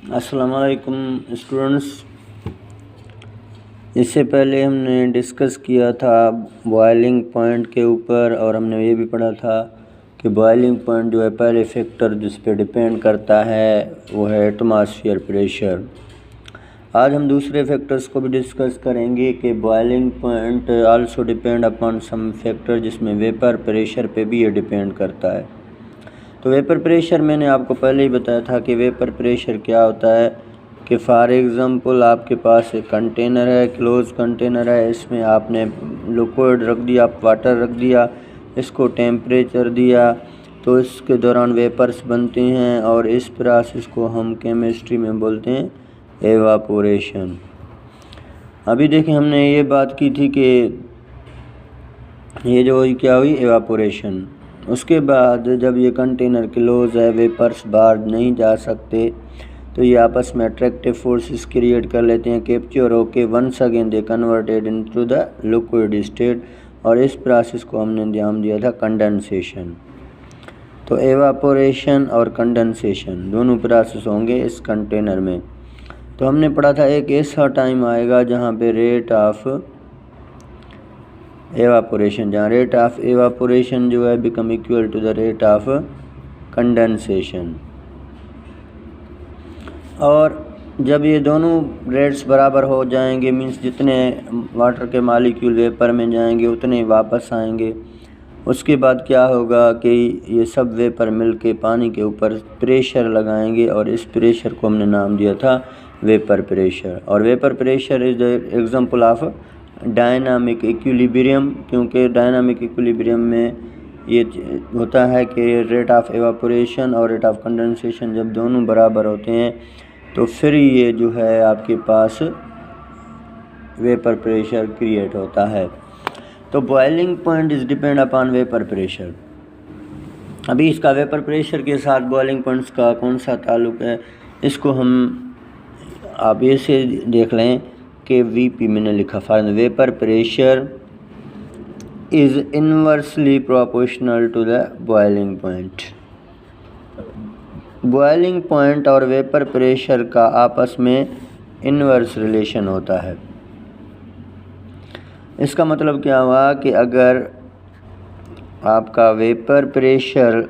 अस्सलाम वालेकुम स्टूडेंट्स। इससे पहले हमने डिस्कस किया था बॉइलिंग पॉइंट के ऊपर और हमने ये भी पढ़ा था कि बॉइलिंग पॉइंट जो है पहले फैक्टर जिस पे डिपेंड करता है वो है एटमॉस्फेयर प्रेशर। आज हम दूसरे फैक्टर्स को भी डिस्कस करेंगे कि boiling point also depend upon some factor जिसमें वेपर प्रेशर पे भी ये डिपेंड करता है। तो वेपर प्रेशर मैंने आपको पहले ही बताया था कि वेपर प्रेशर क्या होता है कि फॉर एग्ज़ाम्पल आपके पास एक कंटेनर है, क्लोज कंटेनर है, इसमें आपने लिक्विड रख दिया, वाटर रख दिया, इसको टेम्परेचर दिया तो इसके दौरान वेपर्स बनते हैं और इस प्रोसेस को हम केमिस्ट्री में बोलते हैं एवापोरेशन। अभी देखें हमने ये बात की थी कि ये जो क्या हुई एवापोरेशन। उसके बाद जब ये कंटेनर क्लोज है, वेपर्स बाहर नहीं जा सकते तो ये आपस में अट्रैक्टिव फोर्सेस क्रिएट कर लेते हैं, कैप्चर होके once again they converted into the liquid state और इस प्रोसेस को हमने नाम दिया था कंडेंसेशन। तो एवापोरेशन और कंडेंसेशन दोनों प्रोसेस होंगे इस कंटेनर में। तो हमने पढ़ा था एक ऐसा टाइम आएगा जहाँ पे रेट ऑफ एवापोरेशन जो है become equal to the rate of condensation. और जब ये दोनों रेट्स बराबर हो जाएंगे मींस जितने वाटर के मॉलिक्यूल वेपर में जाएंगे उतने वापस आएंगे। उसके बाद क्या होगा कि ये सब वेपर मिलके पानी के ऊपर प्रेशर लगाएंगे और इस प्रेशर को हमने नाम दिया था वेपर प्रेशर। और vapour pressure is the example of dynamic equilibrium, क्योंकि डायनामिक इक्विलिब्रियम में ये होता है कि रेट ऑफ एवापोरेशन और रेट ऑफ कंडेंसेशन जब दोनों बराबर होते हैं तो फिर ये जो है आपके पास वेपर प्रेशर क्रिएट होता है। तो boiling point is depend upon vapour pressure. अभी इसका वेपर प्रेशर के साथ बॉइलिंग पॉइंट्स का कौन सा ताल्लुक़ है इसको हम आप ऐसे देख लें कि वीपी मैंने लिखा for vapour pressure is inversely proportional to the boiling point. Boiling point और वेपर प्रेशर का आपस में इनवर्स रिलेशन होता है। इसका मतलब क्या हुआ कि अगर आपका वेपर प्रेशर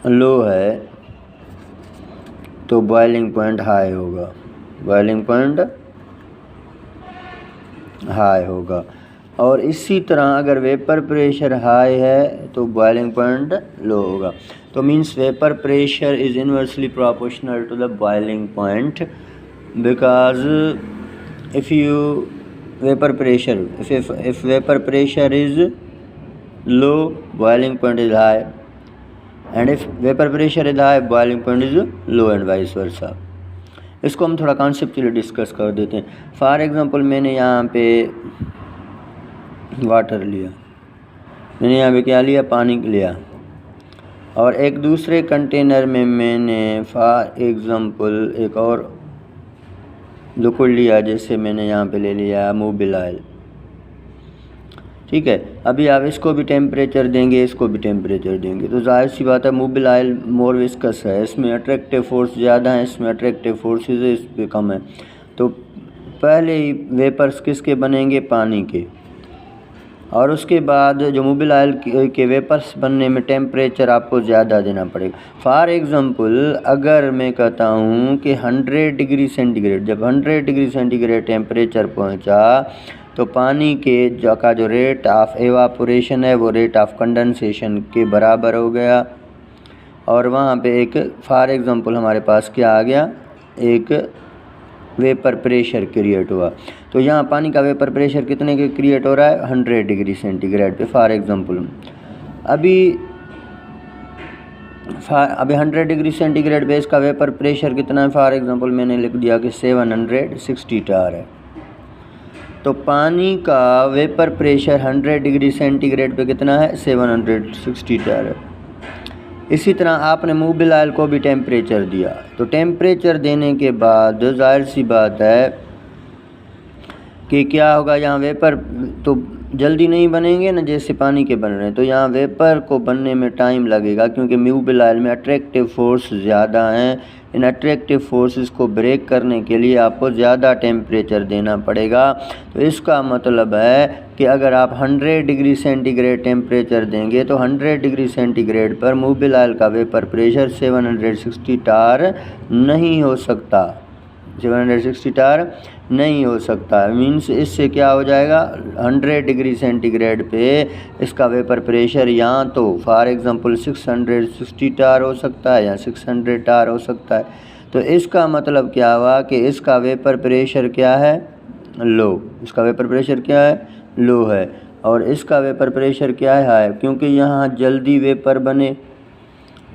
लो है तो बॉइलिंग पॉइंट हाई होगा, और इसी तरह अगर वेपर प्रेशर हाई है तो बॉइलिंग पॉइंट लो होगा। तो means vapour pressure is inversely proportional to the boiling point because if vapor pressure is low, boiling point is high, and if vapor pressure is high, boiling point is low and vice versa। इसको हम थोड़ा conceptually discuss कर देते हैं। For example मैंने यहाँ पे water लिया, मैंने यहाँ पे क्या लिया, पानी लिया, और एक दूसरे कंटेनर में मैंने फॉर एग्जांपल एक और लिक्विड लिया, जैसे मैंने यहाँ पे ले लिया मोबिल ऑयल। ठीक है, अभी आप इसको भी टेम्परेचर देंगे, इसको भी टेम्परेचर देंगे तो जाहिर सी बात है मोबिल ऑयल मोर विस्कस है, इसमें अट्रैक्टिव फोर्स ज़्यादा है, इसमें अट्रैक्टिव फोर्सेज इस पे कम है। तो पहले ही वेपर्स किसके बनेंगे, पानी के, और उसके बाद जो मोबिल ऑयल के वेपर्स बनने में टेम्परेचर आपको ज़्यादा देना पड़ेगा। फॉर एग्ज़ाम्पल अगर मैं कहता हूँ कि 100 डिग्री सेंटीग्रेड, जब 100 डिग्री सेंटीग्रेड टेम्परेचर पहुँचा तो पानी के का जो रेट ऑफ एवापोरेशन है वो रेट ऑफ कंडेंसेशन के बराबर हो गया, और वहाँ पे एक फॉर एग्ज़ाम्पल हमारे पास क्या आ गया, एक वेपर प्रेशर क्रिएट हुआ। तो यहाँ पानी का वेपर प्रेशर कितने के क्रिएट हो रहा है, 100 डिग्री सेंटीग्रेड पे फॉर एग्ज़ाम्पल। अभी 100 डिग्री सेंटीग्रेड पे इसका वेपर प्रेशर कितना है, फॉर एग्ज़ाम्पल मैंने लिख दिया कि 760 टार है। तो पानी का वेपर प्रेशर 100 डिग्री सेंटीग्रेड पे कितना है, 760 टार है। इसी तरह आपने मोबिल ऑयल को भी टेम्परेचर दिया, तो टेम्परेचर देने के बाद जाहिर सी बात है कि क्या होगा, यहाँ वेपर तो जल्दी नहीं बनेंगे ना जैसे पानी के बन रहे हैं, तो यहाँ वेपर को बनने में टाइम लगेगा, क्योंकि मोबिलाइल में अट्रैक्टिव फोर्स ज़्यादा हैं। इन अट्रैक्टिव फोर्सेस को ब्रेक करने के लिए आपको ज़्यादा टेम्परेचर देना पड़ेगा। तो इसका मतलब है कि अगर आप 100 डिग्री सेंटीग्रेड टेम्परेचर देंगे तो 100 डिग्री सेंटीग्रेड पर मोबिलाइल का वेपर प्रेशर 760 टार नहीं हो सकता, 760 टार नहीं हो सकता। मीन्स इससे क्या हो जाएगा, 100 डिग्री सेंटीग्रेड पे इसका वेपर प्रेशर या तो फॉर एग्जांपल 660 टार हो सकता है या 600 टार हो सकता है। तो इसका मतलब क्या हुआ कि इसका वेपर प्रेशर क्या है, लो। इसका वेपर प्रेशर क्या है, लो है, और इसका वेपर प्रेशर क्या है, हाई, क्योंकि यहाँ जल्दी वेपर बने,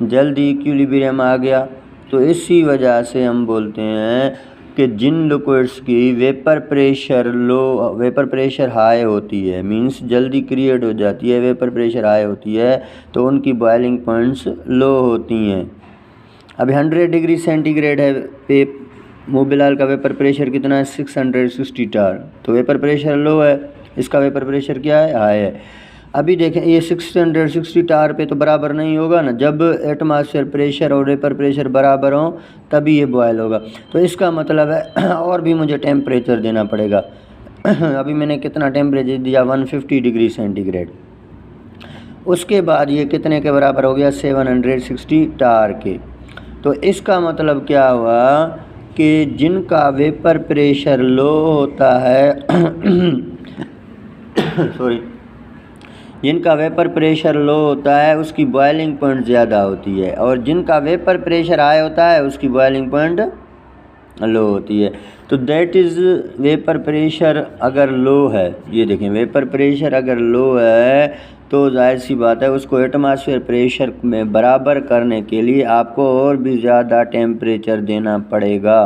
जल्दी इक्विलिब्रियम आ गया। तो इसी वजह से हम बोलते हैं कि जिन लिक्विड्स की vapour pressure low, vapour pressure high होती है, मींस जल्दी क्रिएट हो जाती है, वेपर प्रेशर हाई होती है, तो उनकी बॉइलिंग पॉइंट्स लो होती हैं। अभी 100 डिग्री सेंटीग्रेड है पे मोबिलाइल का वेपर प्रेशर कितना है, 660 टार, तो वेपर प्रेशर लो है, इसका वेपर प्रेशर क्या है, हाई है। अभी देखें ये 660 टार पे तो बराबर नहीं होगा ना, जब एटमॉस्फेयर प्रेशर और वेपर प्रेशर बराबर हो तभी ये बॉयल होगा। तो इसका मतलब है और भी मुझे टेम्परेचर देना पड़ेगा। अभी मैंने कितना टेम्परेचर दिया, 150 डिग्री सेंटीग्रेड। उसके बाद ये कितने के बराबर हो गया, 760 टार के। तो इसका मतलब क्या हुआ कि जिनका वेपर प्रेशर लो होता है सॉरी, जिनका वेपर प्रेशर लो होता है उसकी बॉइलिंग पॉइंट ज़्यादा होती है, और जिनका वेपर प्रेशर हाई होता है उसकी बॉइलिंग पॉइंट लो होती है। तो दैट इज़ वेपर प्रेशर अगर लो है, ये देखें वेपर प्रेशर अगर लो है तो जाहिर सी बात है उसको एटमॉस्फेयर प्रेशर में बराबर करने के लिए आपको और भी ज़्यादा टेम्परेचर देना पड़ेगा।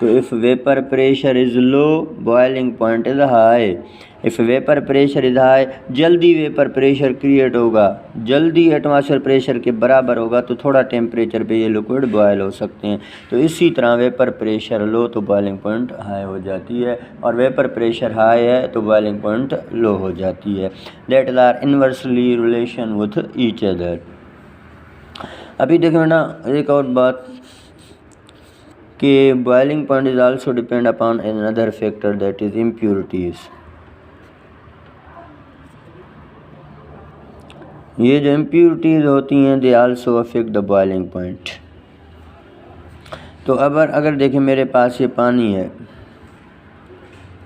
तो if vapour pressure is low, boiling point is high. If vapour pressure is high, जल्दी वेपर प्रेशर क्रिएट होगा, जल्दी एटमॉस्फेयर प्रेशर के बराबर होगा, तो थोड़ा टेम्परेचर पे ये लिक्विड बॉयल हो सकते हैं। तो इसी तरह वेपर प्रेशर लो तो बॉइलिंग पॉइंट हाई हो जाती है, और वेपर प्रेशर हाई है तो बॉइलिंग पॉइंट लो हो जाती है। That is are inversely relation with each other. अभी देखो ना एक और बात कि boiling point is also depend upon another factor, that is impurities. ये जो इम्प्योरिटीज़ होती हैं they also affect the boiling point. तो अगर देखें मेरे पास ये पानी है,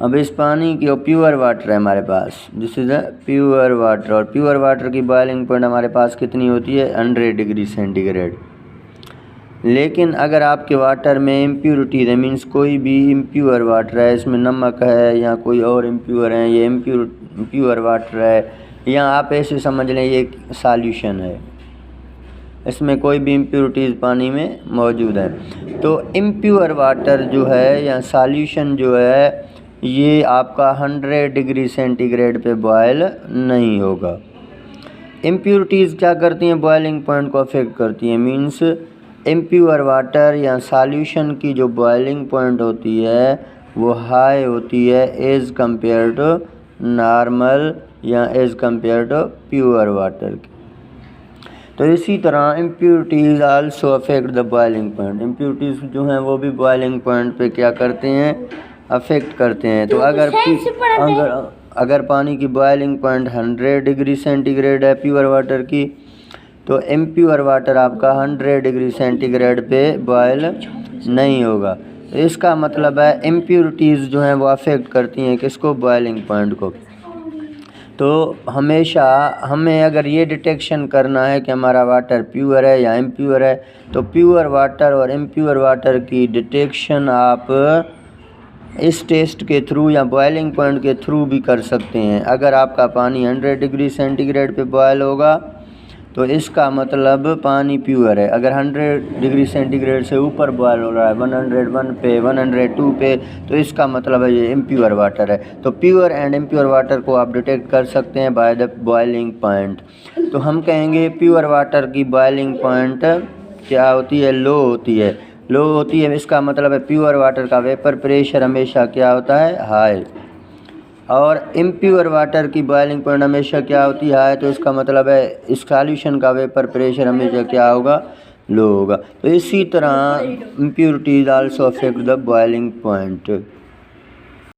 अब इस पानी की प्योर वाटर है हमारे पास, this is a pure water, और प्योर वाटर की बॉइलिंग पॉइंट हमारे पास कितनी होती है, 100 डिग्री सेंटीग्रेड। लेकिन अगर आपके वाटर में इम्प्योरिटीज़ है, मीन्स कोई भी इम्प्योर वाटर है, इसमें नमक है या कोई और इम्प्योर है, ये इम्प्योर वाटर है, या आप ऐसे समझ लें ये सॉल्यूशन है, इसमें कोई भी इम्प्योरिटीज़ पानी में मौजूद है, तो इम्प्योर वाटर जो है या सॉल्यूशन जो है ये आपका 100 डिग्री सेंटीग्रेड पे बॉयल नहीं होगा। इम्प्योरिटीज़ क्या करती हैं, बॉइलिंग पॉइंट को अफेक्ट करती हैं। मीन्स इम्प्योर वाटर या सॉल्यूशन की जो बॉइलिंग पॉइंट होती है वो हाई होती है एज़ कम्पेयर टू नॉर्मल या as compare to pure water की। तो इसी तरह impurities also affect the boiling point. Impurities जो हैं वो भी बॉइलिंग पॉइंट पे क्या करते हैं, अफेक्ट करते हैं। तो अगर पानी की बॉइलिंग पॉइंट 100 डिग्री सेंटीग्रेड है प्योर वाटर की, तो इम्प्योर वाटर आपका 100 डिग्री सेंटीग्रेड पे बॉयल नहीं होगा। तो इसका मतलब है इम्प्योरिटीज़ जो हैं वो अफेक्ट करती हैं किसको, बॉइलिंग पॉइंट को। तो हमेशा हमें अगर ये डिटेक्शन करना है कि हमारा वाटर प्योर है या इम्प्योर है, तो प्योर वाटर और इम्प्योर वाटर की डिटेक्शन आप इस टेस्ट के थ्रू या बॉइलिंग पॉइंट के थ्रू भी कर सकते हैं। अगर आपका पानी 100 डिग्री सेंटीग्रेड पे बॉयल होगा तो इसका मतलब पानी प्योर है। अगर 100 डिग्री सेंटीग्रेड से ऊपर बॉयल हो रहा है, 101 पे, 102 पे, तो इसका मतलब है ये इम्प्योर वाटर है। तो प्योर एंड इम्प्योर वाटर को आप डिटेक्ट कर सकते हैं बाय द बॉइलिंग पॉइंट। तो हम कहेंगे प्योर वाटर की बॉइलिंग पॉइंट क्या होती है, लो होती है। लो होती है इसका मतलब है प्योर वाटर का वेपर प्रेशर हमेशा क्या होता है, हाई। और इम्प्योर वाटर की बॉइलिंग पॉइंट हमेशा क्या होती है, तो इसका मतलब है इस सॉल्यूशन का वेपर प्रेशर हमेशा क्या होगा, लो होगा। तो इसी तरह impurities also affect the boiling point.